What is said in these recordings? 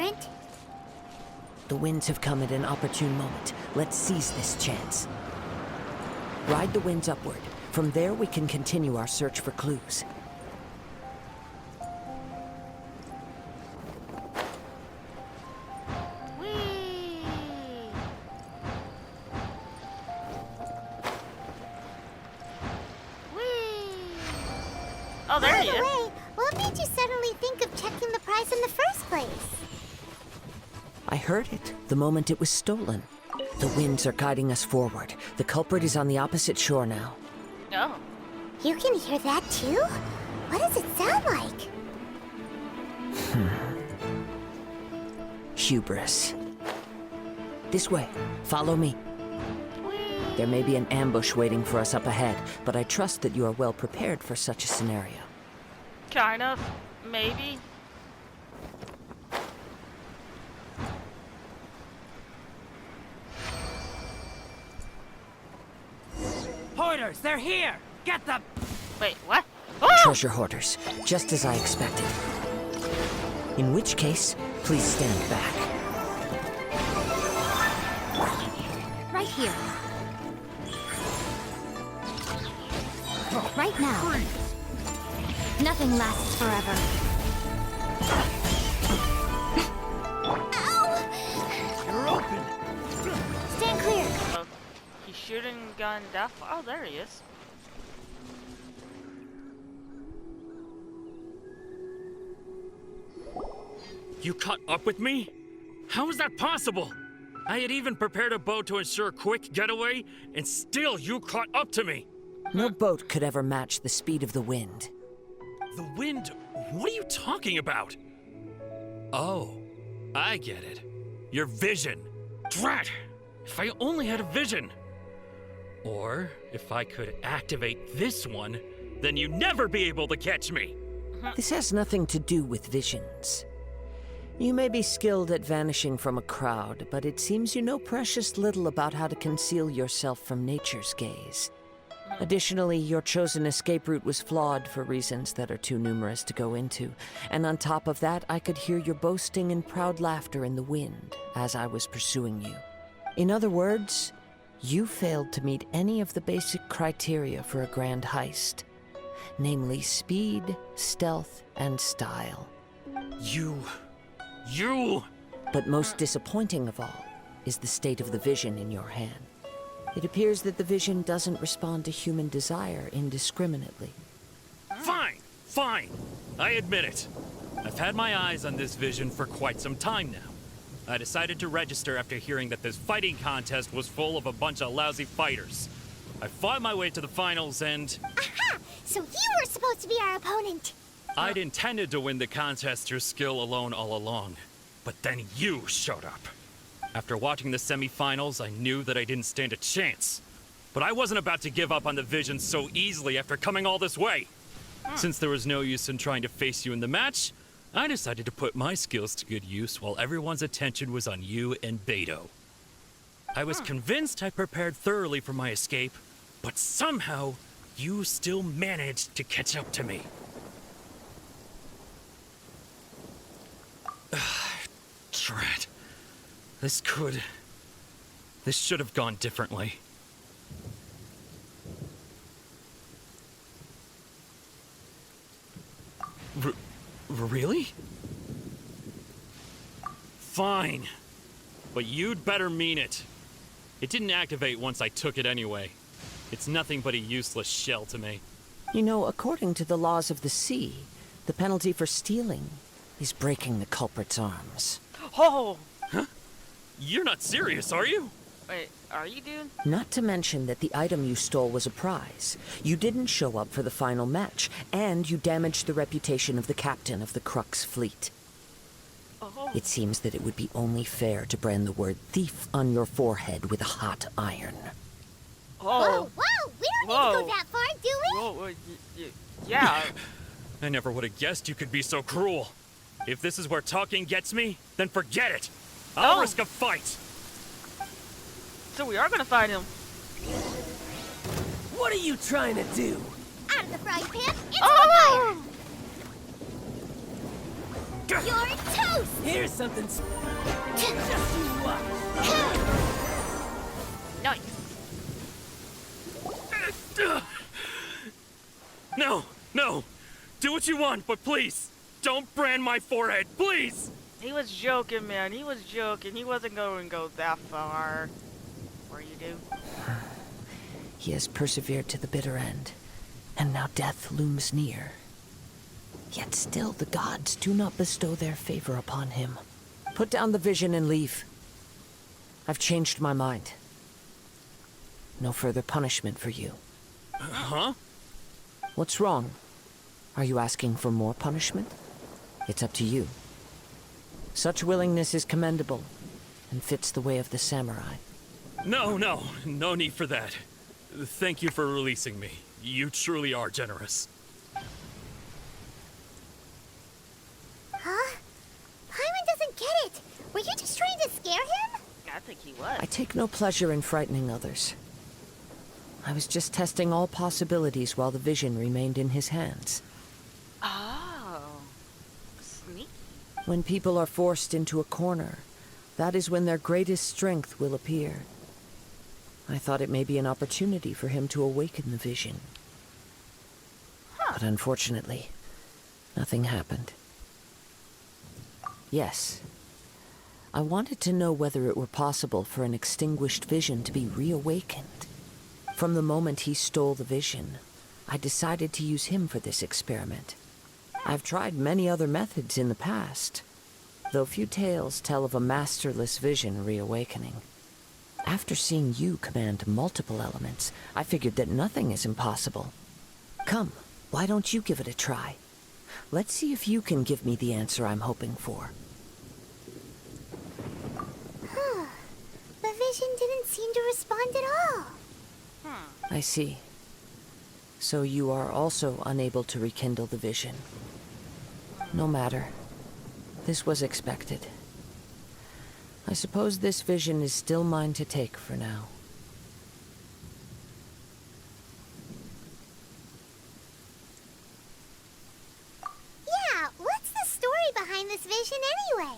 current. The winds have come at an opportune moment. Let's seize this chance. Ride the winds upward. From there, we can continue our search for clues. Whee! Whee! Oh, there By he the is. way, what made you suddenly think of checking the prize in the first place? I heard it the moment it was stolen. The winds are guiding us forward. The culprit is on the opposite shore now. Oh. You can hear that too? What does it sound like? Hubris. This way. Follow me. There may be an ambush waiting for us up ahead, but I trust that you are well prepared for such a scenario. Kind of. Maybe. Hoarders, they're here! Get them! Wait, what? Oh! Treasure hoarders, just as I expected. In which case, please stand back. Right here. Right now. Nothing lasts forever. Ow! You're open! Stand clear. Oh, he's shooting gun death. Oh, there he is. You caught up with me? How is that possible? I had even prepared a boat to ensure a quick getaway, and still you caught up to me. No boat could ever match the speed of the wind. The wind? What are you talking about? Oh, I get it. Your vision. Drat! If I only had a vision. Or if I could activate this one, then you'd never be able to catch me. This has nothing to do with visions. You may be skilled at vanishing from a crowd, but it seems you know precious little about how to conceal yourself from nature's gaze. Additionally, your chosen escape route was flawed for reasons that are too numerous to go into. And on top of that, I could hear your boasting and proud laughter in the wind as I was pursuing you. In other words, you failed to meet any of the basic criteria for a grand heist. Namely speed, stealth, and style. You... But most disappointing of all is the state of the vision in your hand. It appears that the vision doesn't respond to human desire indiscriminately. Fine. I admit it. I've had my eyes on this vision for quite some time now. I decided to register after hearing that this fighting contest was full of a bunch of lousy fighters. I fought my way to the finals and... Aha! So you were supposed to be our opponent. I'd intended to win the contest through skill alone all along. But then you showed up. After watching the semifinals, I knew that I didn't stand a chance. But I wasn't about to give up on the vision so easily after coming all this way. Since there was no use in trying to face you in the match, I decided to put my skills to good use while everyone's attention was on you and Beto. I was convinced I prepared thoroughly for my escape, but somehow you still managed to catch up to me. Drat. This should have gone differently. Really? Fine. But you'd better mean it. It didn't activate once I took it anyway. It's nothing but a useless shell to me. You know, according to the laws of the sea, the penalty for stealing is breaking the culprit's arms. Oh! You're not serious, are you? Wait, are you, dude? Not to mention that the item you stole was a prize. You didn't show up for the final match, and you damaged the reputation of the captain of the Crux fleet. Oh. It seems that it would be only fair to brand the word thief on your forehead with a hot iron. Oh. Whoa! We don't need to Whoa. go that far, do we? Whoa, yeah. I never would have guessed you could be so cruel. If this is where talking gets me, then forget it. I'll Oh. risk a fight. So we are gonna fight him. What are you trying to do? Out of the frying pan, into the Oh! fire! You're toast! Here's something. Just you watch. Nice. No, no! Do what you want, but please, don't brand my forehead, please! He was joking, man. He was joking. He wasn't going to go that far. Or you do? He has persevered to the bitter end, and now death looms near. Yet still the gods do not bestow their favor upon him. Put down the vision and leave. I've changed my mind. No further punishment for you. Huh? What's wrong? Are you asking for more punishment? It's up to you. Such willingness is commendable, and fits the way of the samurai. No need for that. Thank you for releasing me. You truly are generous. Huh? Paimon doesn't get it. Were you just trying to scare him? I think he was. I take no pleasure in frightening others. I was just testing all possibilities while the vision remained in his hands. Oh. Sneaky. When people are forced into a corner, that is when their greatest strength will appear. I thought it may be an opportunity for him to awaken the vision. But unfortunately, nothing happened. Yes, I wanted to know whether it were possible for an extinguished vision to be reawakened. From the moment he stole the vision, I decided to use him for this experiment. I've tried many other methods in the past, though few tales tell of a masterless vision reawakening. After seeing you command multiple elements, I figured that nothing is impossible. Come, why don't you give it a try? Let's see if you can give me the answer I'm hoping for. The vision didn't seem to respond at all. I see. So you are also unable to rekindle the vision. No matter. This was expected. I suppose this vision is still mine to take for now. Yeah, what's the story behind this vision anyway?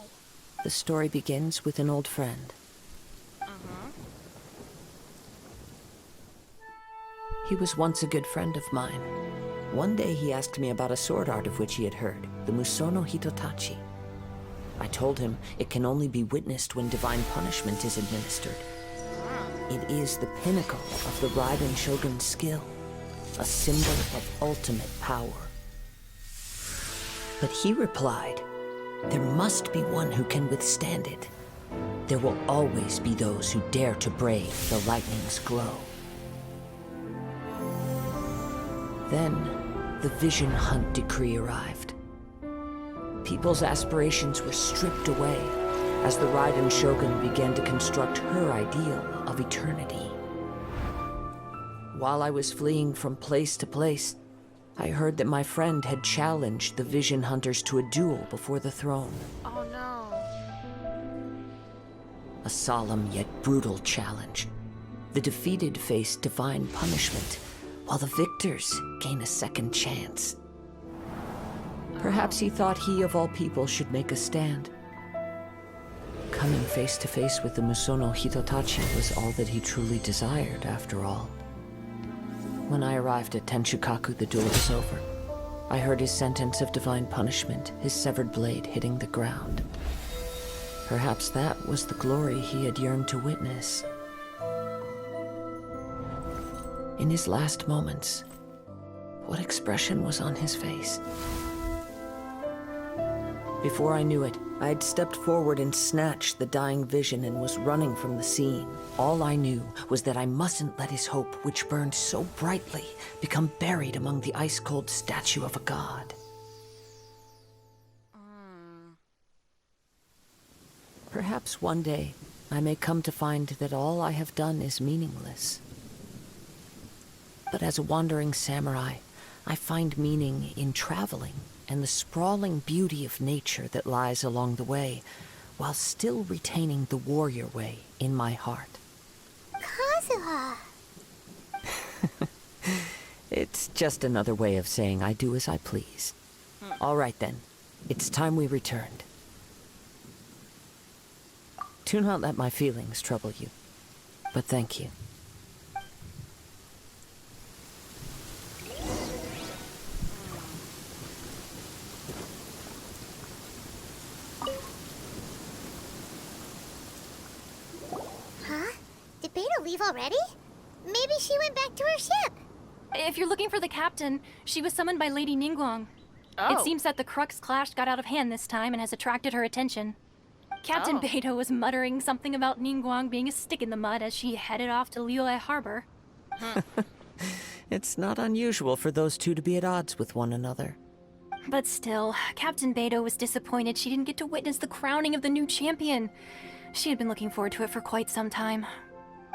The story begins with an old friend. He was once a good friend of mine. One day he asked me about a sword art of which he had heard, the Musono Hitotachi. I told him it can only be witnessed when divine punishment is administered. It is the pinnacle of the Raiden Shogun's skill, a symbol of ultimate power. But he replied, there must be one who can withstand it. There will always be those who dare to brave the lightning's glow. Then, the Vision Hunt decree arrived. People's aspirations were stripped away as the Raiden Shogun began to construct her ideal of eternity. While I was fleeing from place to place, I heard that my friend had challenged the Vision Hunters to a duel before the throne. Oh no. A solemn yet brutal challenge. The defeated face divine punishment, while the victors gain a second chance. Perhaps he thought he of all people should make a stand. Coming face to face with the Musono Hitotachi was all that he truly desired, after all. When I arrived at Tenshukaku, the duel was over. I heard his sentence of divine punishment, his severed blade hitting the ground. Perhaps that was the glory he had yearned to witness. In his last moments, what expression was on his face? Before I knew it, I had stepped forward and snatched the dying vision and was running from the scene. All I knew was that I mustn't let his hope, which burned so brightly, become buried among the ice-cold statue of a god. Perhaps one day, I may come to find that all I have done is meaningless. But as a wandering samurai, I find meaning in traveling and the sprawling beauty of nature that lies along the way, while still retaining the warrior way in my heart. Kazuha. It's just another way of saying I do as I please. All right then, It's time we returned. Do not let my feelings trouble you, but thank you. Huh? Did Beta leave already? Maybe she went back to her ship. If you're looking for the captain, she was summoned by Lady Ningguang. Oh. It seems that the Crux clash got out of hand this time and has attracted her attention. Captain Oh. Beidou was muttering something about Ningguang being a stick in the mud as she headed off to Liyue Harbor. It's not unusual for those two to be at odds with one another. But still, Captain Beidou was disappointed she didn't get to witness the crowning of the new champion. She had been looking forward to it for quite some time.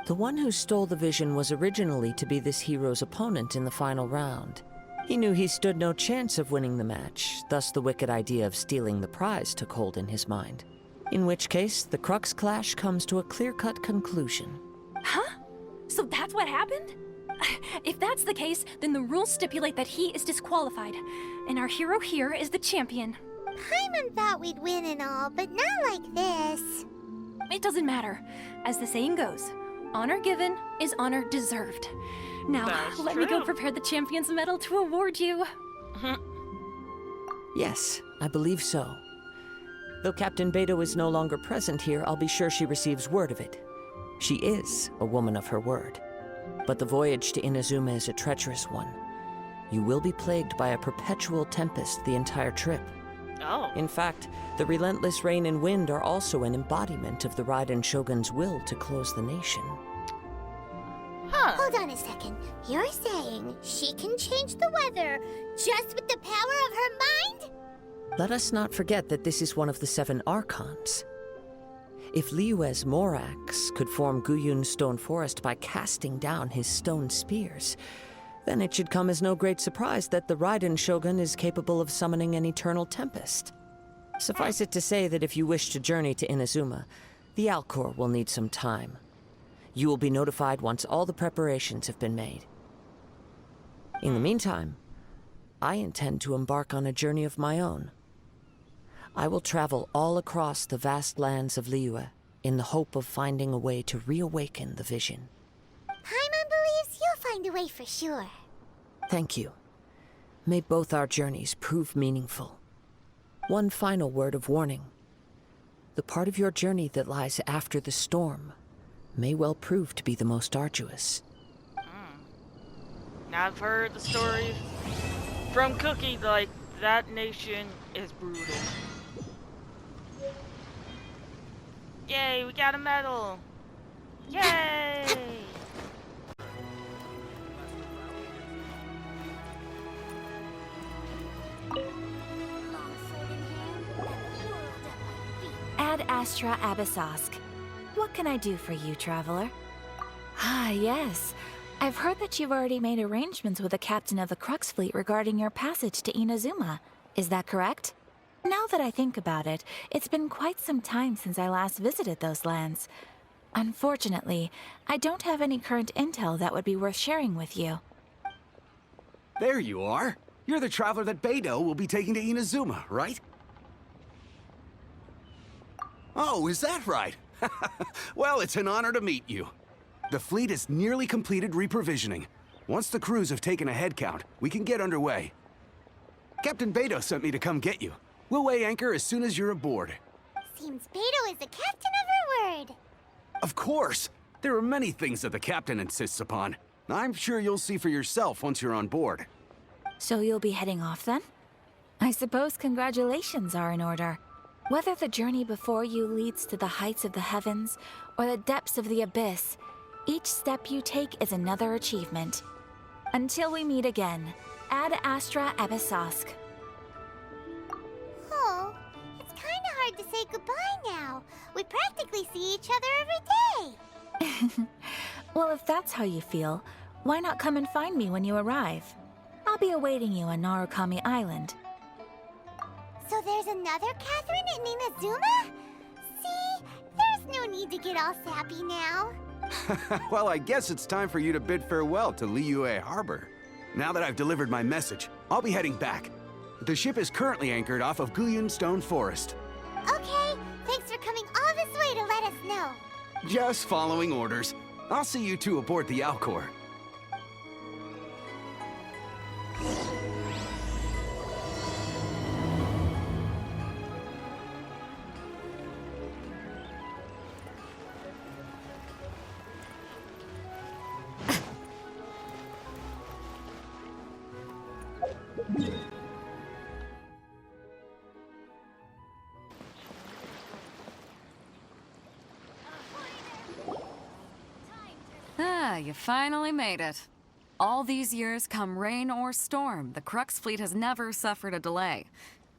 The one who stole the vision was originally to be this hero's opponent in the final round. He knew he stood no chance of winning the match, thus the wicked idea of stealing the prize took hold in his mind. In which case, the Crux clash comes to a clear-cut conclusion. Huh? So that's what happened? If that's the case, then the rules stipulate that he is disqualified, and our hero here is the champion. Paimon thought we'd win and all, but not like this. It doesn't matter. As the saying goes, honor given is honor deserved. Now, That's let me go true. prepare the champion's medal to award you. Yes, I believe so. Though Captain Beidou is no longer present here, I'll be sure she receives word of it. She is a woman of her word. But the voyage to Inazuma is a treacherous one. You will be plagued by a perpetual tempest the entire trip. Oh. In fact, the relentless rain and wind are also an embodiment of the Raiden Shogun's will to close the nation. Huh. Hold on a second. You're saying she can change the weather just with the power of her mind? Let us not forget that this is one of the 7 Archons. If Liyue's Morax could form Guyun's stone forest by casting down his stone spears, then it should come as no great surprise that the Raiden Shogun is capable of summoning an eternal tempest. Suffice it to say that if you wish to journey to Inazuma, the Alcor will need some time. You will be notified once all the preparations have been made. In the meantime, I intend to embark on a journey of my own. I will travel all across the vast lands of Liyue in the hope of finding a way to reawaken the vision. Paimon believes you'll find a way for sure. Thank you. May both our journeys prove meaningful. One final word of warning. The part of your journey that lies after the storm may well prove to be the most arduous. Now I've heard the stories from Cookie, like, that nation is brutal. Yay, we got a medal! Yay! Ad Astra Abyssosk. What can I do for you, traveler? Ah, yes. I've heard that you've already made arrangements with the captain of the Crux fleet regarding your passage to Inazuma. Is that correct? Now that I think about it, it's been quite some time since I last visited those lands. Unfortunately, I don't have any current intel that would be worth sharing with you. There you are. You're the traveler that Beidou will be taking to Inazuma, right? Oh, is that right? Well, it's an honor to meet you. The fleet has nearly completed reprovisioning. Once the crews have taken a head count, we can get underway. Captain Beidou sent me to come get you. We'll weigh anchor as soon as you're aboard. Seems Beidou is the captain of her word. Of course! There are many things that the captain insists upon. I'm sure you'll see for yourself once you're on board. So you'll be heading off then? I suppose congratulations are in order. Whether the journey before you leads to the heights of the heavens or the depths of the abyss, each step you take is another achievement. Until we meet again, Ad Astra Abyssosk. Oh, it's kind of hard to say goodbye now. We practically see each other every day. Well, if that's how you feel, why not come and find me when you arrive? I'll be awaiting you on Narukami Island. So there's another Catherine in Inazuma? See, there's no need to get all sappy now. Well, I guess it's time for you to bid farewell to Liyue Harbor. Now that I've delivered my message, I'll be heading back. The ship is currently anchored off of Guyan Stone Forest. Okay, thanks for coming all this way to let us know. Just following orders. I'll see you two aboard the Alcor. Ah, you finally made it. All these years, come rain or storm, the Crux fleet has never suffered a delay.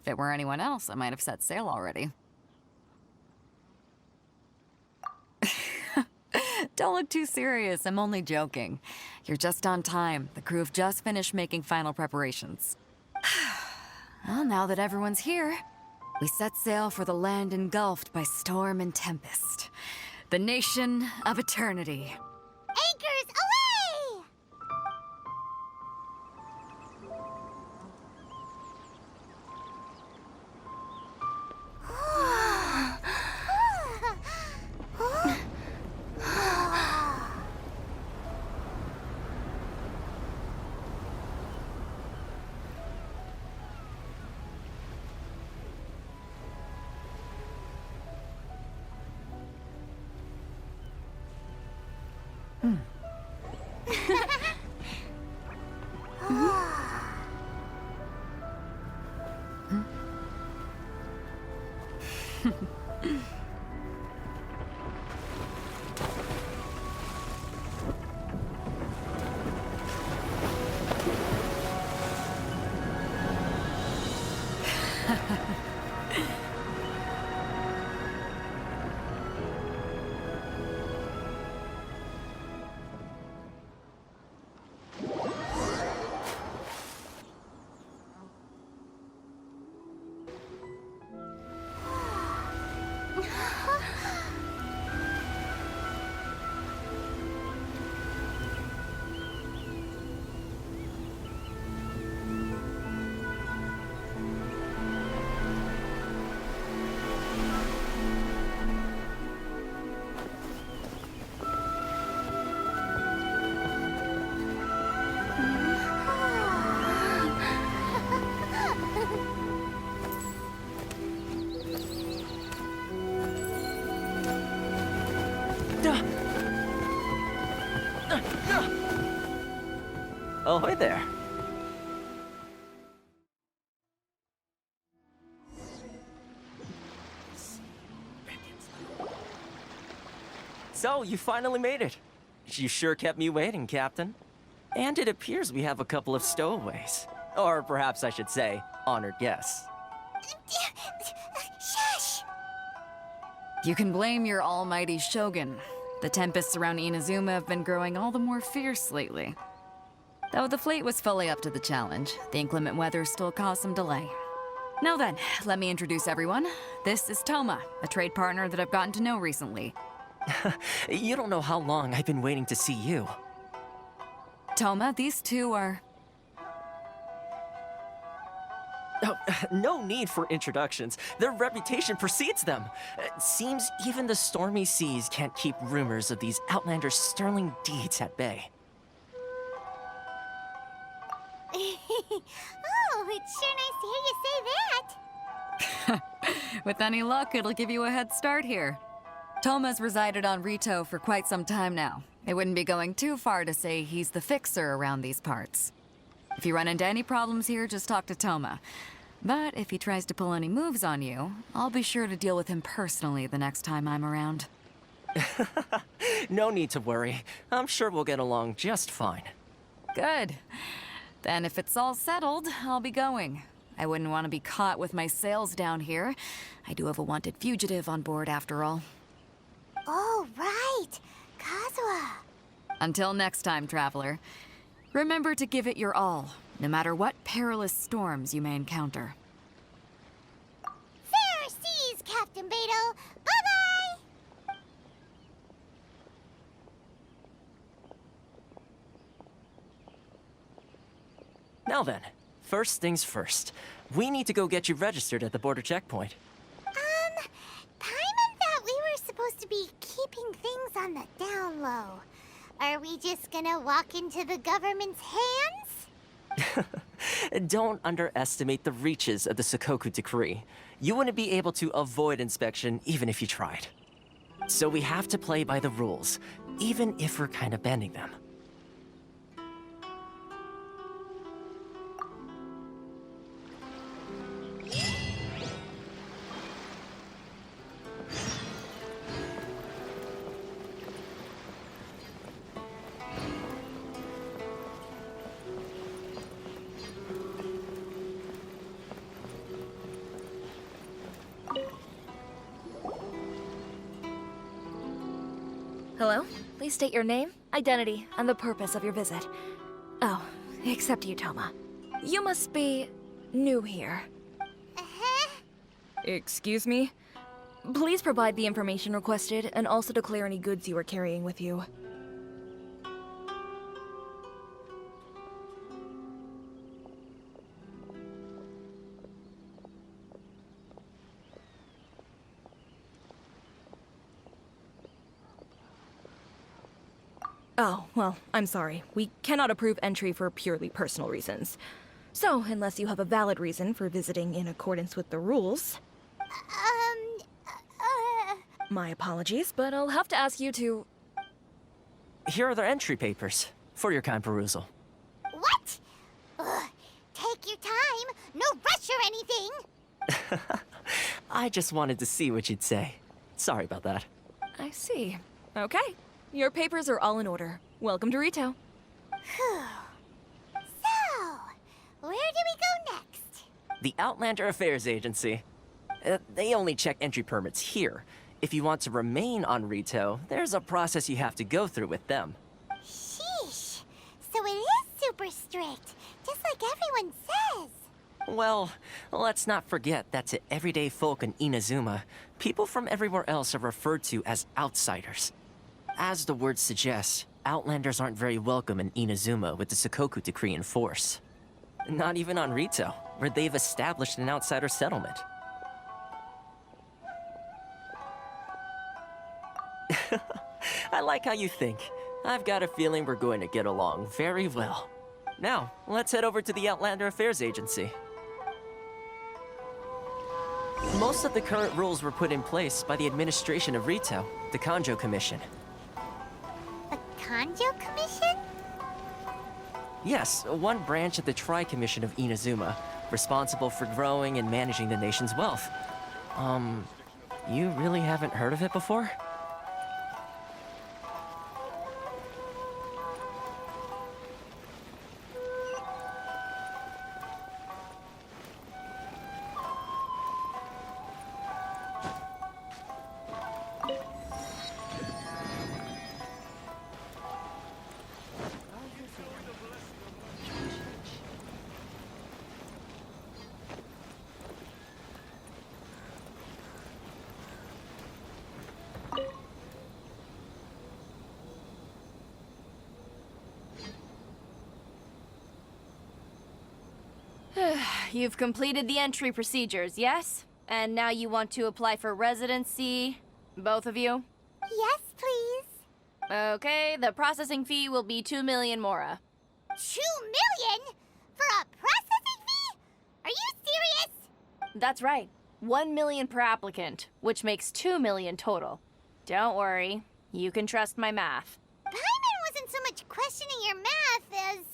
If it were anyone else, I might have set sail already. Don't look too serious, I'm only joking. You're just on time. The crew have just finished making final preparations. Well, now that everyone's here, we set sail for the land engulfed by storm and tempest. The nation of eternity. Anchors away! Ahoy there. So, you finally made it. You sure kept me waiting, Captain. And it appears we have a couple of stowaways. Or perhaps I should say, honored guests. Shush! You can blame your almighty Shogun. The tempests around Inazuma have been growing all the more fierce lately. Though the fleet was fully up to the challenge, the inclement weather still caused some delay. Now then, let me introduce everyone. This is Toma, a trade partner that I've gotten to know recently. You don't know how long I've been waiting to see you. Toma, these two are... Oh, no need for introductions. Their reputation precedes them. It seems even the stormy seas can't keep rumors of these outlanders' sterling deeds at bay. Oh, it's sure nice to hear you say that. With any luck, it'll give you a head start here. Toma's resided on Rito for quite some time now. It wouldn't be going too far to say he's the fixer around these parts. If you run into any problems here, just talk to Toma. But if he tries to pull any moves on you, I'll be sure to deal with him personally the next time I'm around. No need to worry. I'm sure we'll get along just fine. Good. Then if it's all settled, I'll be going. I wouldn't want to be caught with my sails down here. I do have a wanted fugitive on board after all. Oh, right. Kazuha. Until next time, traveler. Remember to give it your all, no matter what perilous storms you may encounter. Fair seas, Captain Beto. Bye-bye! Now then, first things first. We need to go get you registered at the border checkpoint. Paimon thought we were supposed to be keeping things on the down low. Are we just gonna walk into the government's hands? Don't underestimate the reaches of the Sakoku Decree. You wouldn't be able to avoid inspection even if you tried. So we have to play by the rules, even if we're kind of bending them. Hello? Please state your name, identity, and the purpose of your visit. Oh, except you, Toma. You must be new here. Excuse me? Please provide the information requested and also declare any goods you are carrying with you. Oh, well, I'm sorry. We cannot approve entry for purely personal reasons. So, unless you have a valid reason for visiting in accordance with the rules... My apologies, but I'll have to ask you to... Here are the entry papers, for your kind perusal. What? Ugh, take your time. No rush or anything. I just wanted to see what you'd say. Sorry about that. I see. Okay. Your papers are all in order. Welcome to Rito. Phew. So, where do we go next? The Outlander Affairs Agency. They only check entry permits here. If you want to remain on Rito, there's a process you have to go through with them. Sheesh. So it is super strict, just like everyone says. Well, let's not forget that to everyday folk in Inazuma, people from everywhere else are referred to as outsiders. As the word suggests, Outlanders aren't very welcome in Inazuma with the Sakoku Decree in force. Not even on Rito, where they've established an outsider settlement. I like how you think. I've got a feeling we're going to get along very well. Now, let's head over to the Outlander Affairs Agency. Most of the current rules were put in place by the administration of Rito, the Kanjo Commission. The Kanjo Commission? Yes, one branch of the Tri-Commission of Inazuma, responsible for growing and managing the nation's wealth. You really haven't heard of it before? You've completed the entry procedures, yes? And now you want to apply for residency? Both of you? Yes, please. Okay, the processing fee will be 2 million mora. 2 million? For a processing fee? Are you serious? That's right. 1 million per applicant, which makes 2 million total. Don't worry, you can trust my math. Paimon wasn't so much questioning your math as...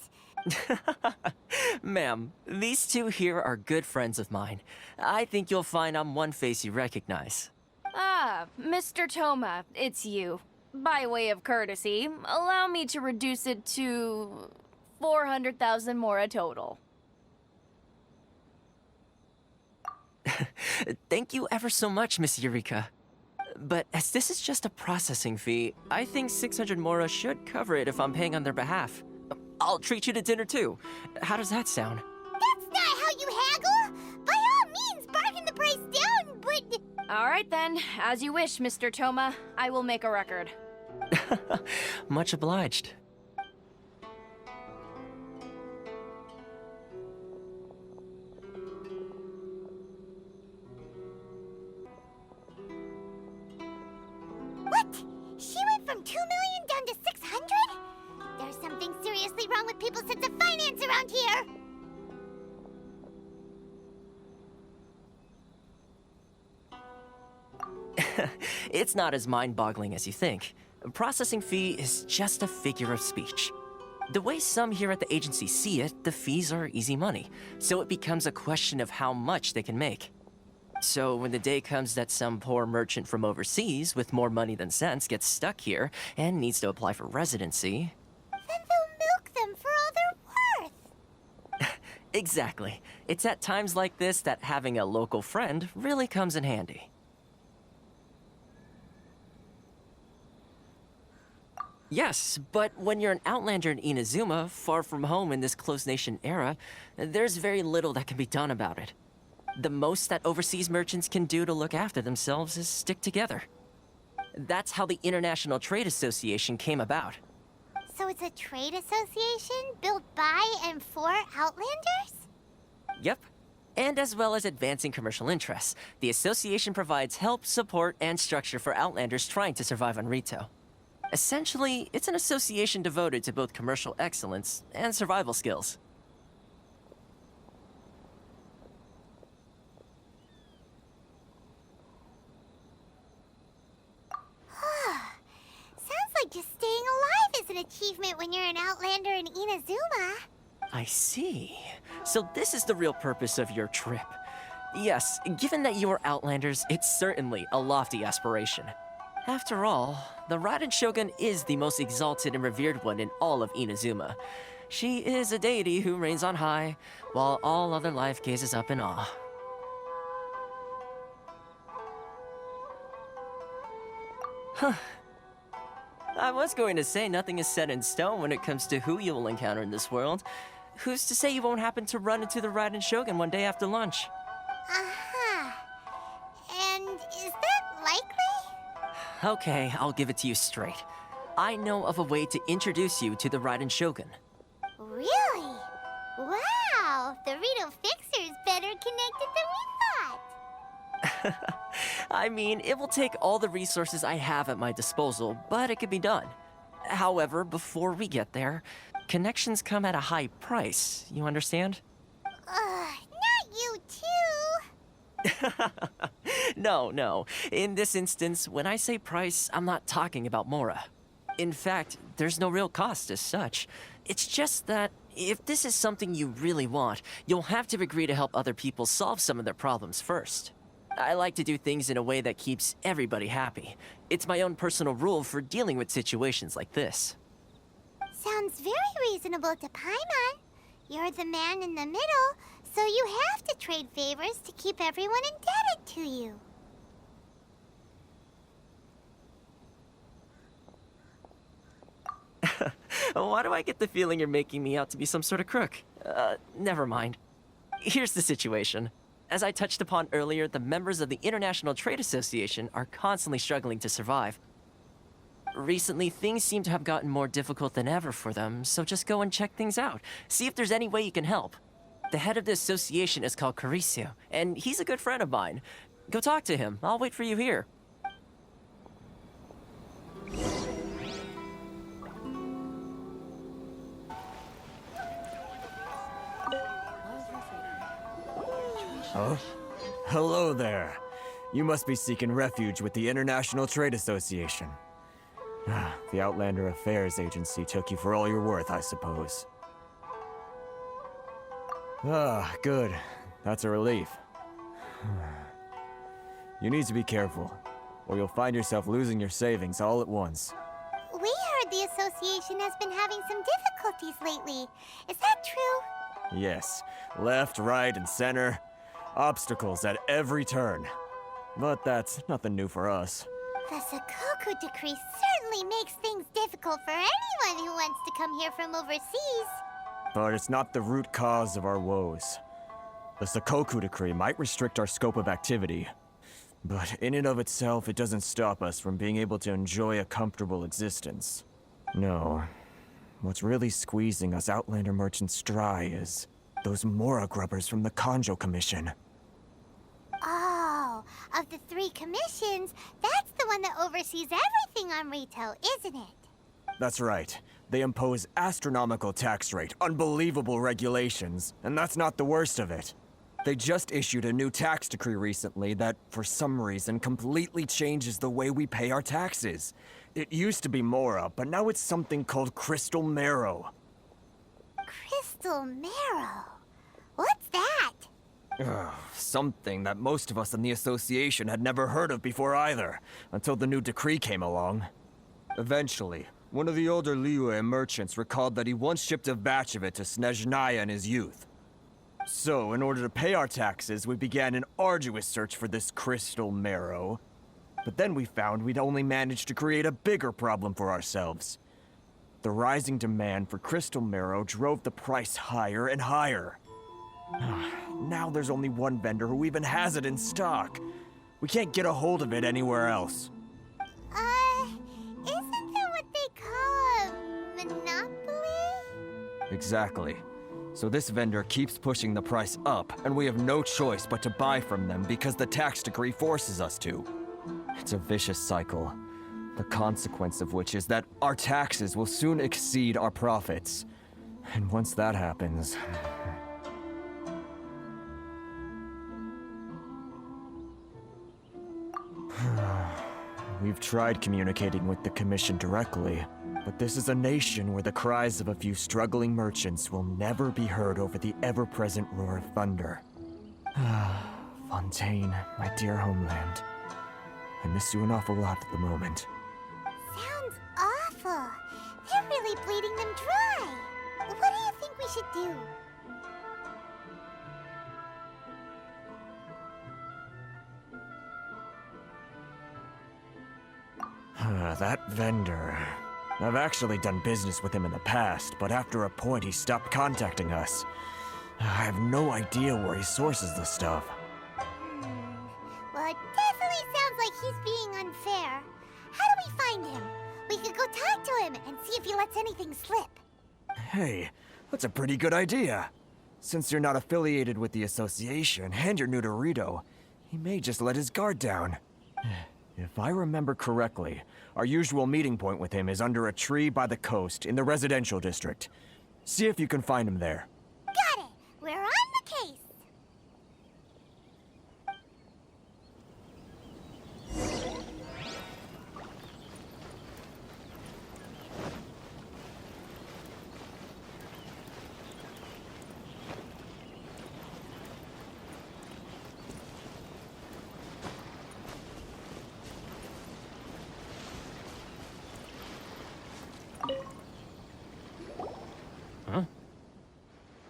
Ma'am, these two here are good friends of mine. I think you'll find I'm one face you recognize. Ah, Mr. Toma, it's you. By way of courtesy, allow me to reduce it to 400,000 mora total. Thank you ever so much, Miss Eureka. But as this is just a processing fee, I think 600 mora should cover it if I'm paying on their behalf. I'll treat you to dinner too. How does that sound? That's not how you haggle! By all means, bargain the price down, but... All right then, as you wish, Mr. Toma. I will make a record. Much obliged. from 2 million down to 600? There's something seriously wrong with people's sense of finance around here! It's not as mind-boggling as you think. A processing fee is just a figure of speech. The way some here at the agency see it, the fees are easy money, so it becomes a question of how much they can make. So when the day comes that some poor merchant from overseas with more money than sense gets stuck here and needs to apply for residency... Then they'll milk them for all they're worth! Exactly. It's at times like this that having a local friend really comes in handy. Yes, but when you're an outlander in Inazuma, far from home in this closed nation era, there's very little that can be done about it. The most that overseas merchants can do to look after themselves is stick together. That's how the International Trade Association came about. So it's a trade association built by and for Outlanders? Yep. And as well as advancing commercial interests, the association provides help, support, and structure for Outlanders trying to survive on Rito. Essentially, it's an association devoted to both commercial excellence and survival skills. Sounds like just staying alive is an achievement when you're an Outlander in Inazuma. I see. So this is the real purpose of your trip. Yes, given that you are Outlanders, it's certainly a lofty aspiration. After all, the Raiden Shogun is the most exalted and revered one in all of Inazuma. She is a deity who reigns on high, while all other life gazes up in awe. Huh. I was going to say nothing is set in stone when it comes to who you will encounter in this world. Who's to say you won't happen to run into the Raiden Shogun one day after lunch? Uh-huh. And is that likely? Okay, I'll give it to you straight. I know of a way to introduce you to the Raiden Shogun. Really? Wow! The Rito Fixer's better connected than we thought! I mean, it will take all the resources I have at my disposal, but it can be done. However, before we get there, connections come at a high price, you understand? Not you too! No. In this instance, when I say price, I'm not talking about Mora. In fact, there's no real cost as such. It's just that if this is something you really want, you'll have to agree to help other people solve some of their problems first. I like to do things in a way that keeps everybody happy. It's my own personal rule for dealing with situations like this. Sounds very reasonable to Paimon. You're the man in the middle, so you have to trade favors to keep everyone indebted to you. Why do I get the feeling you're making me out to be some sort of crook? Never mind. Here's the situation. As I touched upon earlier, the members of the International Trade Association are constantly struggling to survive. Recently, things seem to have gotten more difficult than ever for them, so just go and check things out. See if there's any way you can help. The head of the association is called Carisio, and he's a good friend of mine. Go talk to him. I'll wait for you here. Oh? Hello there. You must be seeking refuge with the International Trade Association. The Outlander Affairs Agency took you for all you're worth, I suppose. Good. That's a relief. You need to be careful, or you'll find yourself losing your savings all at once. We heard the association has been having some difficulties lately. Is that true? Yes. Left, right, and center. Obstacles at every turn. But that's nothing new for us. The Sakoku Decree certainly makes things difficult for anyone who wants to come here from overseas. But it's not the root cause of our woes. The Sakoku Decree might restrict our scope of activity, but in and of itself, it doesn't stop us from being able to enjoy a comfortable existence. No. What's really squeezing us Outlander merchants dry is those Mora grubbers from the Kanjo Commission. Oh, of the 3 commissions, that's the one that oversees everything on Rito, isn't it? That's right. They impose astronomical tax rate, unbelievable regulations, and that's not the worst of it. They just issued a new tax decree recently that, for some reason, completely changes the way we pay our taxes. It used to be Mora, but now it's something called Crystal Marrow. Crystal Marrow? What's that? Something that most of us in the association had never heard of before either, until the new decree came along. Eventually, one of the older Liyue merchants recalled that he once shipped a batch of it to Snezhnaya in his youth. So, in order to pay our taxes, we began an arduous search for this Crystal Marrow. But then we found we'd only managed to create a bigger problem for ourselves. The rising demand for Crystal Marrow drove the price higher and higher. Now there's only one vendor who even has it in stock. We can't get a hold of it anywhere else. Isn't that what they call a monopoly? Exactly. So this vendor keeps pushing the price up, and we have no choice but to buy from them because the tax decree forces us to. It's a vicious cycle, the consequence of which is that our taxes will soon exceed our profits. And once that happens... We've tried communicating with the Commission directly, but this is a nation where the cries of a few struggling merchants will never be heard over the ever-present roar of thunder. Fontaine, my dear homeland. I miss you an awful lot at the moment. Sounds awful. They're really bleeding them dry. What do you think we should do? That vendor... I've actually done business with him in the past, but after a point he stopped contacting us. I have no idea where he sources the stuff. Well, it definitely sounds like he's being unfair. How do we find him? We could go talk to him and see if he lets anything slip. Hey, that's a pretty good idea. Since you're not affiliated with the association and you're new to Rito, he may just let his guard down. If I remember correctly, our usual meeting point with him is under a tree by the coast in the residential district. See if you can find him there. Got it! We're on the case!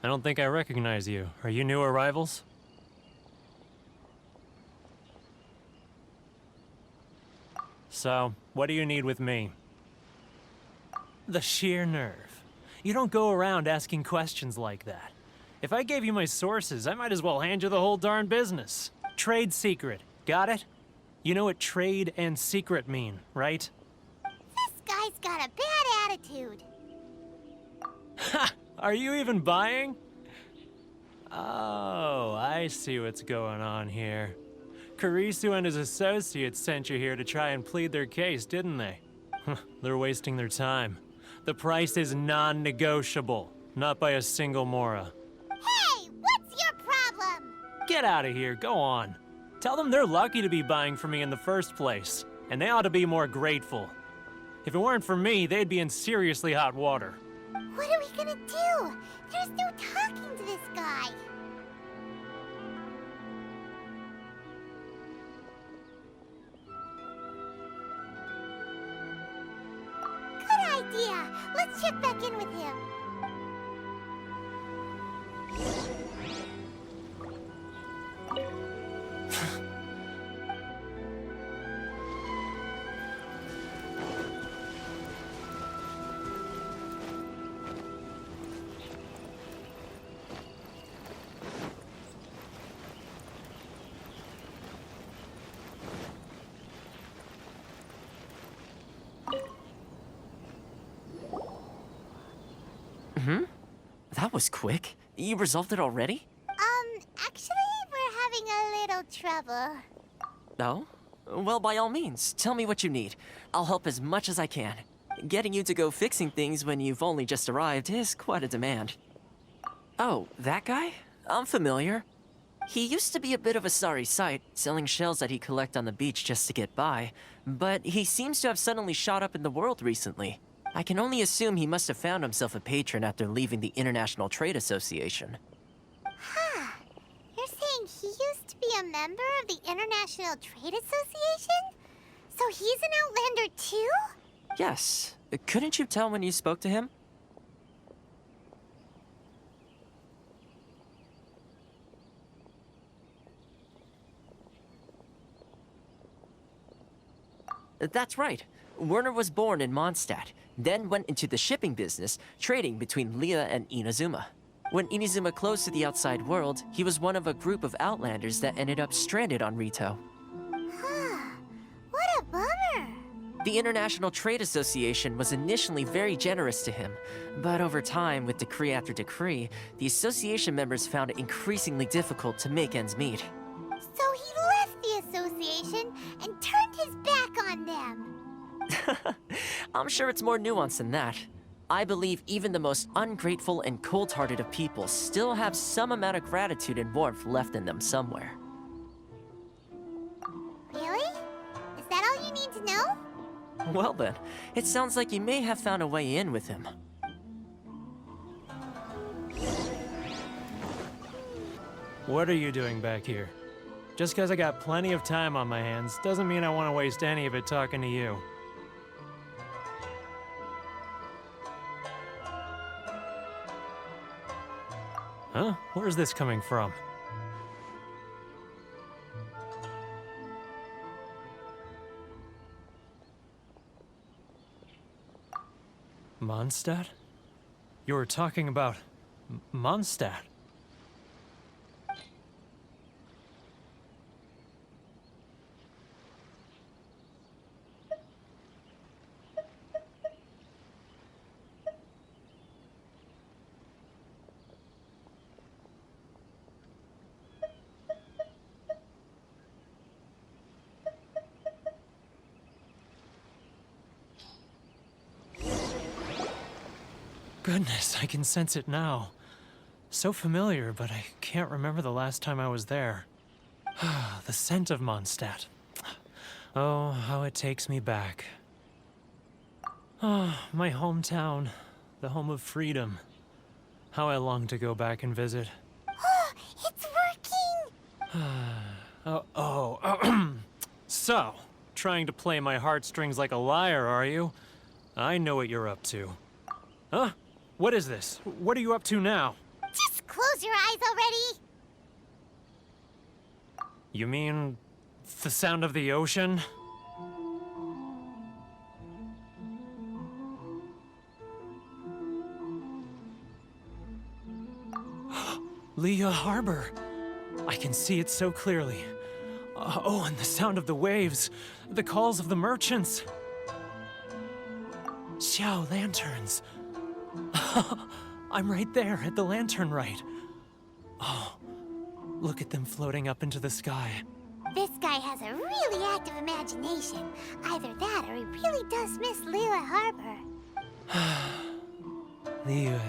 I don't think I recognize you. Are you new arrivals? So, what do you need with me? The sheer nerve. You don't go around asking questions like that. If I gave you my sources, I might as well hand you the whole darn business. Trade secret. Got it? You know what trade and secret mean, right? This guy's got a bad attitude. Ha! Are you even buying? Oh, I see what's going on here. Kurisu and his associates sent you here to try and plead their case, didn't they? They're wasting their time. The price is non-negotiable, not by a single Mora. Hey, what's your problem? Get out of here, go on. Tell them they're lucky to be buying from me in the first place, and they ought to be more grateful. If it weren't for me, they'd be in seriously hot water. What are we gonna do? There's no talking to this guy. Good idea. Let's check back in with him. That was quick. You resolved it already? Actually, we're having a little trouble. No? Well, by all means, tell me what you need. I'll help as much as I can. Getting you to go fixing things when you've only just arrived is quite a demand. Oh, that guy? I'm familiar. He used to be a bit of a sorry sight, selling shells that he collect on the beach just to get by, but he seems to have suddenly shot up in the world recently. I can only assume he must have found himself a patron after leaving the International Trade Association. Huh. You're saying he used to be a member of the International Trade Association? So he's an Outlander too? Yes. Couldn't you tell when you spoke to him? That's right. Werner was born in Mondstadt, then went into the shipping business, trading between Leah and Inazuma. When Inazuma closed to the outside world, he was one of a group of Outlanders that ended up stranded on Rito. Huh. What a bummer. The International Trade Association was initially very generous to him, but over time, with decree after decree, the association members found it increasingly difficult to make ends meet. So he left the association and turned his back on them. I'm sure it's more nuanced than that. I believe even the most ungrateful and cold-hearted of people still have some amount of gratitude and warmth left in them somewhere. Really? Is that all you need to know? Well then, it sounds like you may have found a way in with him. What are you doing back here? Just because I got plenty of time on my hands doesn't mean I want to waste any of it talking to you. Huh? Where's this coming from? Mondstadt? You were talking about Mondstadt. Goodness, I can sense it now. So familiar, but I can't remember the last time I was there. The scent of Mondstadt. Oh, how it takes me back. Oh, my hometown, the home of freedom. How I long to go back and visit. Oh, it's working! So, trying to play my heartstrings like a liar, are you? I know what you're up to. Huh? What is this? What are you up to now? Just close your eyes already! You mean the sound of the ocean? Leah Harbor. I can see it so clearly. Oh, and the sound of the waves. The calls of the merchants. Xiao lanterns. I'm right there at the lantern right. Oh, look at them floating up into the sky. This guy has a really active imagination. Either that or he really does miss Liyue Harbor. Liyue.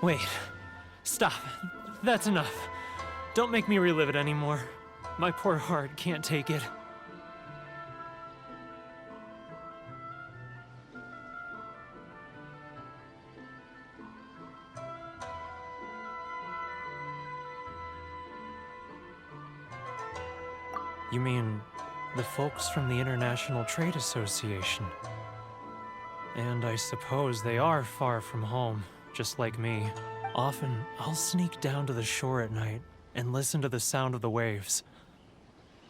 Wait. Stop. That's enough. Don't make me relive it anymore. My poor heart can't take it. You mean the folks from the International Trade Association? And I suppose they are far from home, just like me. Often, I'll sneak down to the shore at night and listen to the sound of the waves.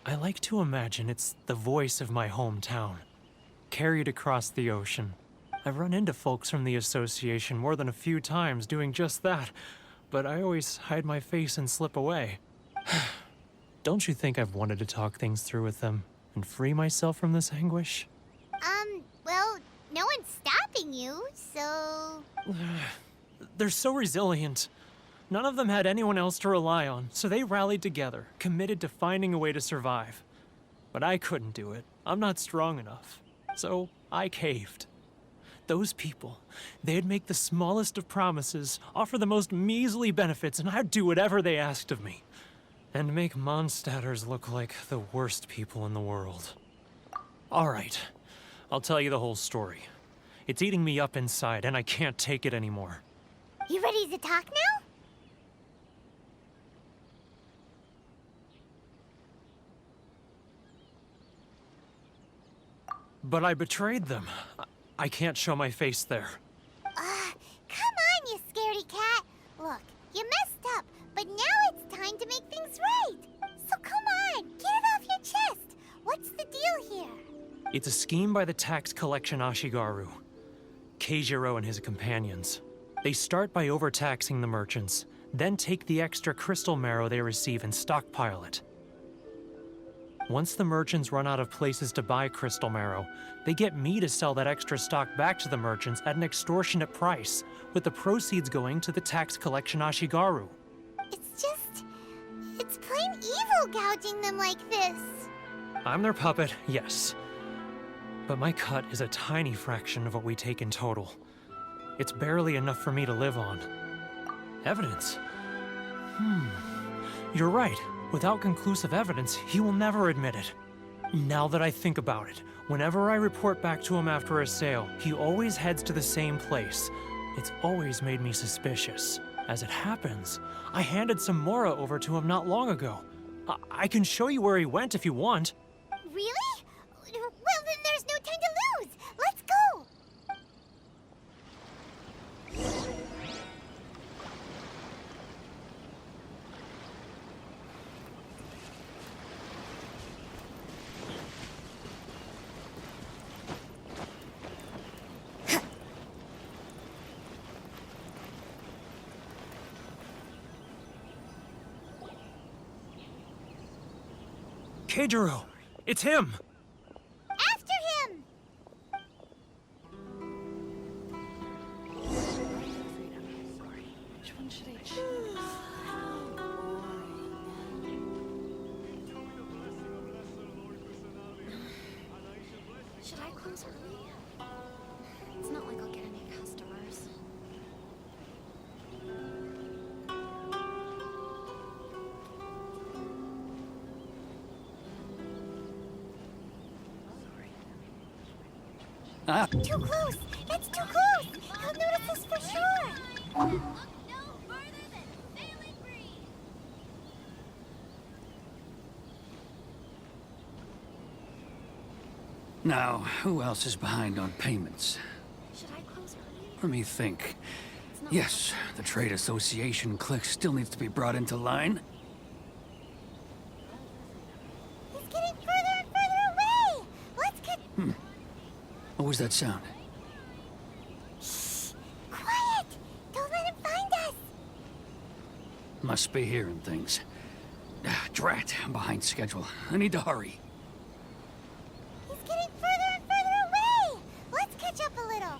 I like to imagine it's the voice of my hometown, carried across the ocean. I've run into folks from the association more than a few times doing just that, but I always hide my face and slip away. Don't you think I've wanted to talk things through with them and free myself from this anguish? Well, no one's stopping you, so... They're so resilient. None of them had anyone else to rely on, so they rallied together, committed to finding a way to survive. But I couldn't do it. I'm not strong enough. So I caved. Those people, they'd make the smallest of promises, offer the most measly benefits, and I'd do whatever they asked of me. And make Mondstadters look like the worst people in the world. All right, I'll tell you the whole story. It's eating me up inside, and I can't take it anymore. You ready to talk now? But I betrayed them. I can't show my face there. Come on, you scaredy cat. Look, you messed up, but now it's time to make things right. So come on, get it off your chest. What's the deal here? It's a scheme by the tax collection Ashigaru. Keijiro and his companions. They start by overtaxing the merchants, then take the extra crystal marrow they receive and stockpile it. Once the merchants run out of places to buy crystal marrow, they get me to sell that extra stock back to the merchants at an extortionate price, with the proceeds going to the tax collection Ashigaru. It's plain evil gouging them like this. I'm their puppet, yes. But my cut is a tiny fraction of what we take in total. It's barely enough for me to live on. Evidence? You're right. Without conclusive evidence, he will never admit it. Now that I think about it, whenever I report back to him after a sale, he always heads to the same place. It's always made me suspicious. As it happens, I handed some Mora over to him not long ago. I can show you where he went if you want. Really? Well, then there's no time to lose. Let's go. Keijiro! It's him! After him! Which one should I choose? Should I close early? It's not like I'll get any customers. Too close! That's too close! He'll notice us for sure! Now, who else is behind on payments? Should I close early? Let me think. Yes, the Trade Association clique still needs to be brought into line. He's getting further and further away! Let's get... What was that sound? Shh! Quiet! Don't let him find us! Must be hearing things. Drat, I'm behind schedule. I need to hurry. He's getting further and further away! Let's catch up a little.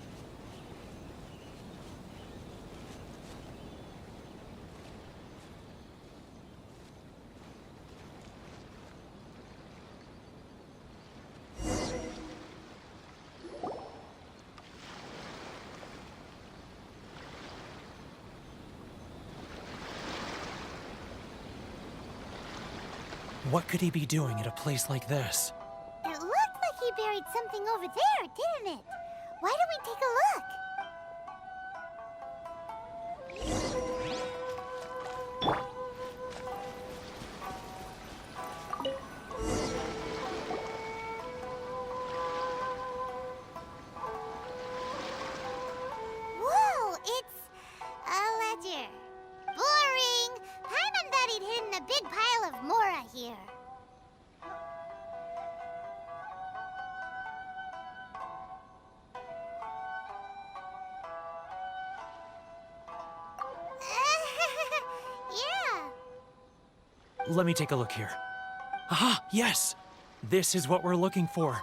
What could he be doing at a place like this? It looked like he buried something over there, didn't it? Why don't we take a look? Whoa, it's a ledger. Boring! Paimon thought he'd hidden a big pile of Mora here. Let me take a look here. Ah, yes! This is what we're looking for.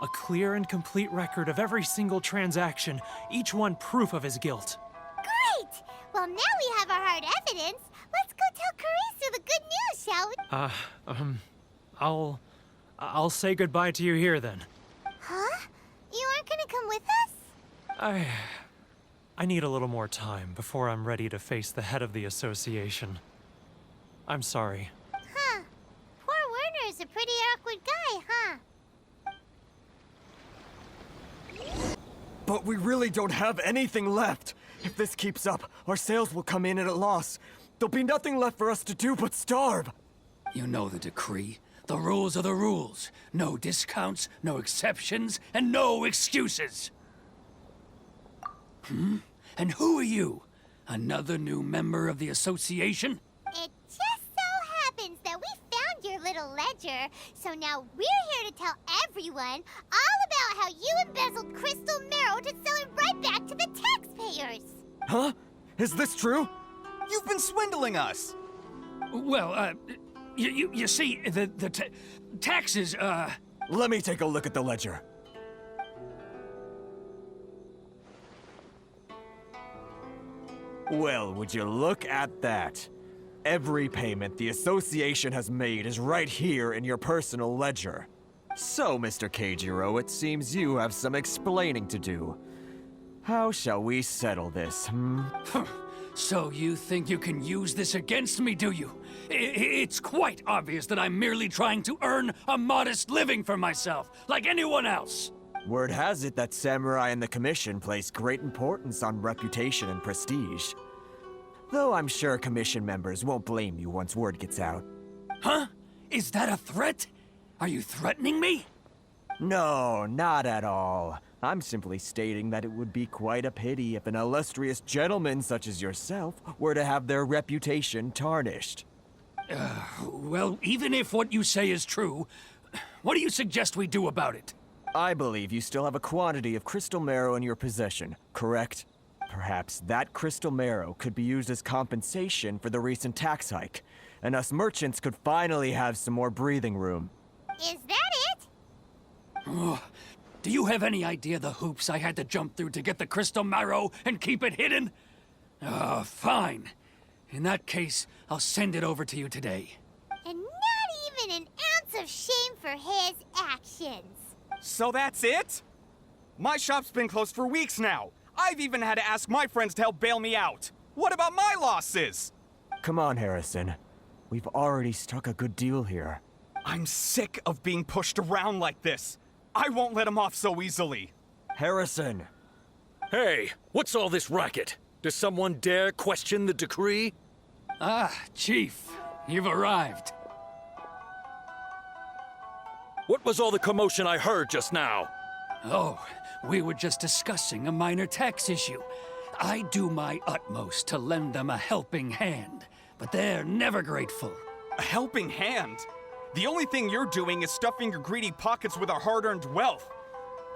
A clear and complete record of every single transaction, each one proof of his guilt. Great! Well, now we have our hard evidence. Let's go tell Karisu the good news, shall we? I'll say goodbye to you here then. Huh? You aren't gonna come with us? I need a little more time before I'm ready to face the head of the association. I'm sorry. Huh. Poor Werner's a pretty awkward guy, huh? But we really don't have anything left. If this keeps up, our sales will come in at a loss. There'll be nothing left for us to do but starve. You know the decree. The rules are the rules. No discounts, no exceptions, and no excuses. And who are you? Another new member of the association? It just so happens that we found your little ledger, so now we're here to tell everyone all about how you embezzled crystal marrow to sell it right back to the taxpayers. Huh? Is this true? You've been swindling us! Well, you see, the taxes, Let me take a look at the ledger. Well, would you look at that? Every payment the association has made is right here in your personal ledger. So, Mr. Keijiro, it seems you have some explaining to do. How shall we settle this, So you think you can use this against me, do you? It's quite obvious that I'm merely trying to earn a modest living for myself, like anyone else. Word has it that Samurai and the Commission place great importance on reputation and prestige. Though I'm sure Commission members won't blame you once word gets out. Huh? Is that a threat? Are you threatening me? No, not at all. I'm simply stating that it would be quite a pity if an illustrious gentleman such as yourself were to have their reputation tarnished. Well, even if what you say is true, what do you suggest we do about it? I believe you still have a quantity of crystal marrow in your possession, correct? Perhaps that crystal marrow could be used as compensation for the recent tax hike, and us merchants could finally have some more breathing room. Is that it? Oh, do you have any idea the hoops I had to jump through to get the crystal marrow and keep it hidden? Fine. In that case, I'll send it over to you today. And not even an ounce of shame for his actions. So that's it? My shop's been closed for weeks now. I've even had to ask my friends to help bail me out. What about my losses? Come on, Harrison. We've already struck a good deal here. I'm sick of being pushed around like this. I won't let him off so easily. Harrison! Hey, what's all this racket? Does someone dare question the decree? Ah, Chief, you've arrived. What was all the commotion I heard just now? Oh, we were just discussing a minor tax issue. I do my utmost to lend them a helping hand, but they're never grateful. A helping hand? The only thing you're doing is stuffing your greedy pockets with our hard-earned wealth.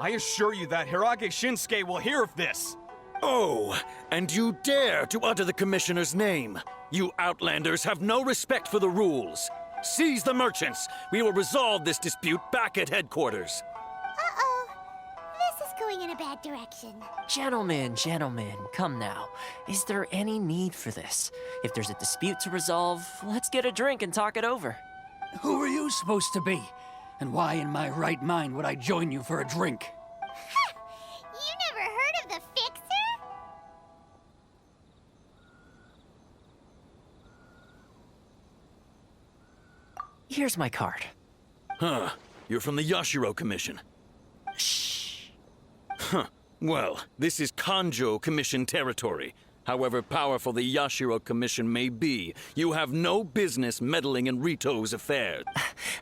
I assure you that Hirage Shinsuke will hear of this. Oh, and you dare to utter the Commissioner's name. You Outlanders have no respect for the rules. Seize the merchants. We will resolve this dispute back at headquarters. Uh-oh. This is going in a bad direction. Gentlemen, come now. Is there any need for this? If there's a dispute to resolve, let's get a drink and talk it over. Who are you supposed to be? And why in my right mind would I join you for a drink? You never heard of the Fixer? Here's my card. Huh. You're from the Yashiro Commission. Shh. Huh. Well, this is Kanjo Commission territory. However powerful the Yashiro Commission may be, you have no business meddling in Rito's affairs.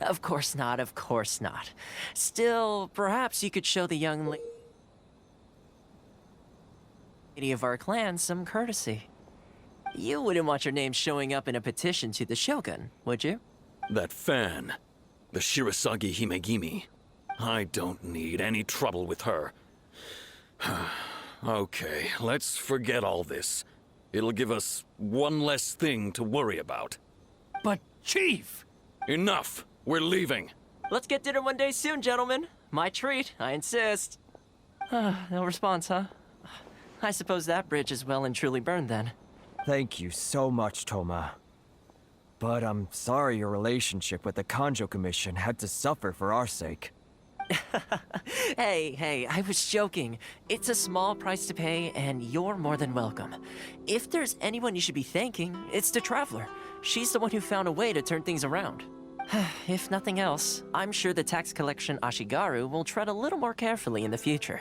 Of course not, of course not. Still, perhaps you could show the young lady of our clan some courtesy. You wouldn't want your name showing up in a petition to the Shogun, would you? That fan, the Shirasagi Himegimi. I don't need any trouble with her. Okay, let's forget all this. It'll give us one less thing to worry about. But, Chief! Enough! We're leaving. Let's get dinner one day soon, gentlemen. My treat, I insist. No response, huh? I suppose that bridge is well and truly burned then. Thank you so much, Toma. But I'm sorry your relationship with the Kanjo Commission had to suffer for our sake. Hey, I was joking. It's a small price to pay, and you're more than welcome. If there's anyone you should be thanking, it's the Traveler. She's the one who found a way to turn things around. If nothing else, I'm sure the tax collection Ashigaru will tread a little more carefully in the future.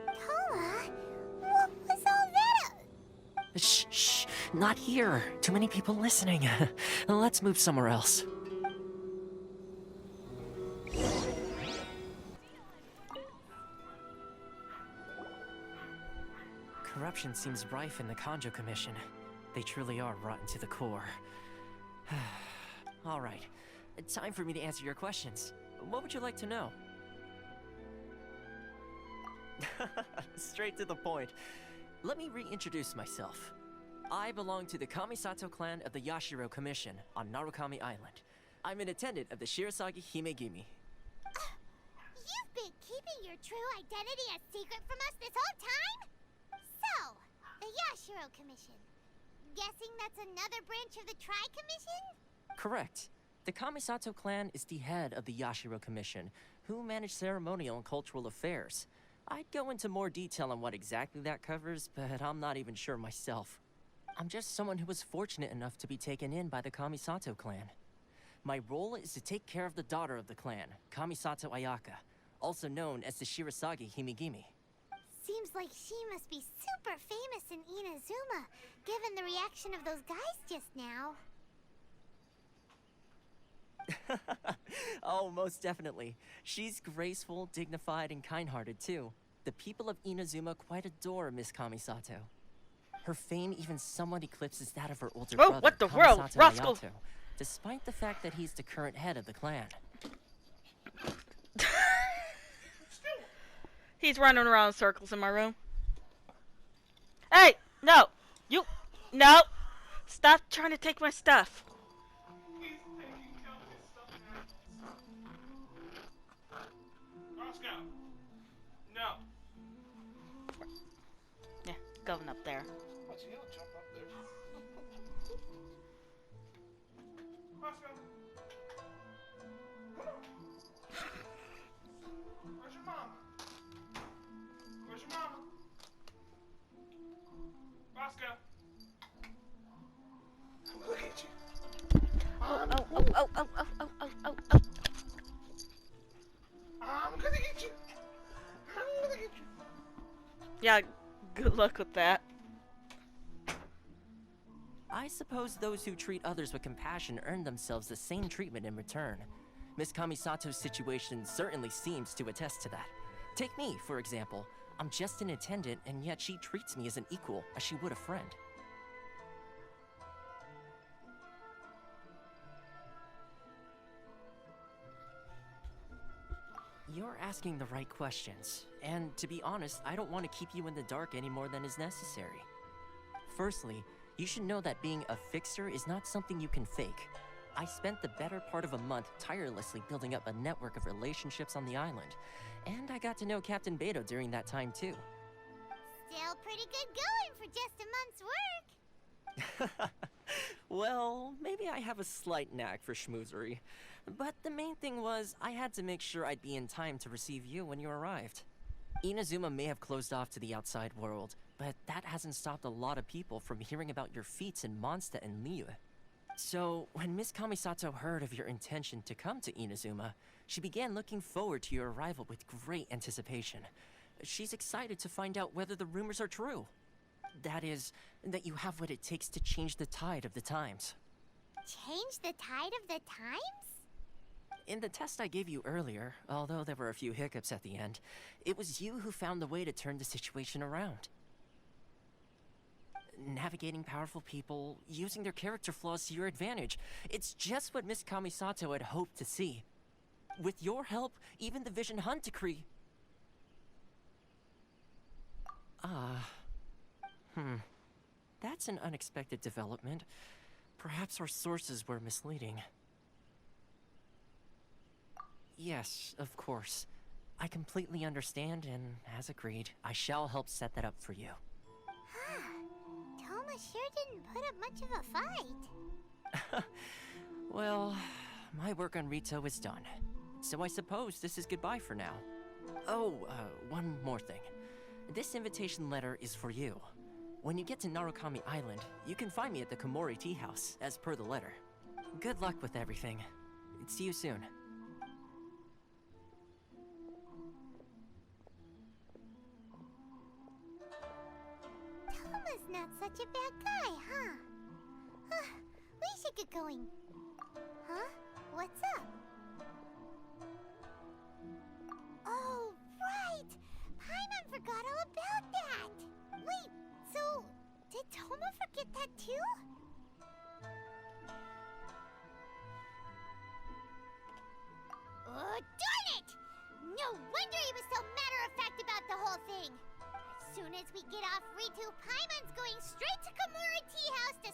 Toma, what was all that? Shh, not here. Too many people listening. Let's move somewhere else. Corruption seems rife in the Kanjo Commission. They truly are rotten to the core. All right, time for me to answer your questions. What would you like to know? Straight to the point. Let me reintroduce myself. I belong to the Kamisato clan of the Yashiro Commission on Narukami Island. I'm an attendant of the Shirasagi Himegimi. You've been keeping your true identity a secret from us this whole time? So, the Yashiro Commission. Guessing that's another branch of the Tri-Commission? Correct. The Kamisato clan is the head of the Yashiro Commission, who manage ceremonial and cultural affairs. I'd go into more detail on what exactly that covers, but I'm not even sure myself. I'm just someone who was fortunate enough to be taken in by the Kamisato clan. My role is to take care of the daughter of the clan, Kamisato Ayaka, also known as the Shirasagi Himegimi. Seems like she must be super famous in Inazuma, given the reaction of those guys just now. Oh, most definitely. She's graceful, dignified, and kind-hearted, too. The people of Inazuma quite adore Miss Kamisato. Her fame even somewhat eclipses that of her older brother, what the world, Kamisato rascal! Ayato, despite the fact that he's the current head of the clan. He's running around in circles in my room. Hey, no! No! Stop trying to take my stuff. No. Yeah, going up there. Where's your mama? Where's your mama? Bosco. I'm gonna get you. Oh. I'm gonna get you. I'm gonna get you. Yeah, good luck with that. I suppose those who treat others with compassion earn themselves the same treatment in return. Miss Kamisato's situation certainly seems to attest to that. Take me, for example. I'm just an attendant, and yet she treats me as an equal, as she would a friend. You're asking the right questions, and to be honest, I don't want to keep you in the dark any more than is necessary. Firstly, you should know that being a fixer is not something you can fake. I spent the better part of a month tirelessly building up a network of relationships on the island, and I got to know Captain Beto during that time too. Still pretty good going for just a month's work. Well, maybe I have a slight knack for schmoozery, but the main thing was I had to make sure I'd be in time to receive you when you arrived. Inazuma may have closed off to the outside world, but that hasn't stopped a lot of people from hearing about your feats in Mondstadt and Liyue. So, when Miss Kamisato heard of your intention to come to Inazuma, she began looking forward to your arrival with great anticipation. She's excited to find out whether the rumors are true. That is, that you have what it takes to change the tide of the times. Change the tide of the times? In the test I gave you earlier, although there were a few hiccups at the end, it was you who found the way to turn the situation around. Navigating powerful people, using their character flaws to your advantage. It's just what Miss Kamisato had hoped to see. With your help, even the Vision Hunt decree... That's an unexpected development. Perhaps our sources were misleading. Yes, of course. I completely understand, and as agreed, I shall help set that up for you. Toma sure didn't put up much of a fight. Well, my work on Rito is done. So I suppose this is goodbye for now. Oh, one more thing. This invitation letter is for you. When you get to Narukami Island, you can find me at the Komori Tea House, as per the letter. Good luck with everything. See you soon. Toma's not such a bad guy, huh? We should get going. Huh? What's up? Oh, right! Paimon forgot all about that! Wait, so did Toma forget that too? Oh, darn it! No wonder he was so matter-of-fact about the whole thing! As soon as we get off Ritu, Paimon's going straight to Komori Tea House to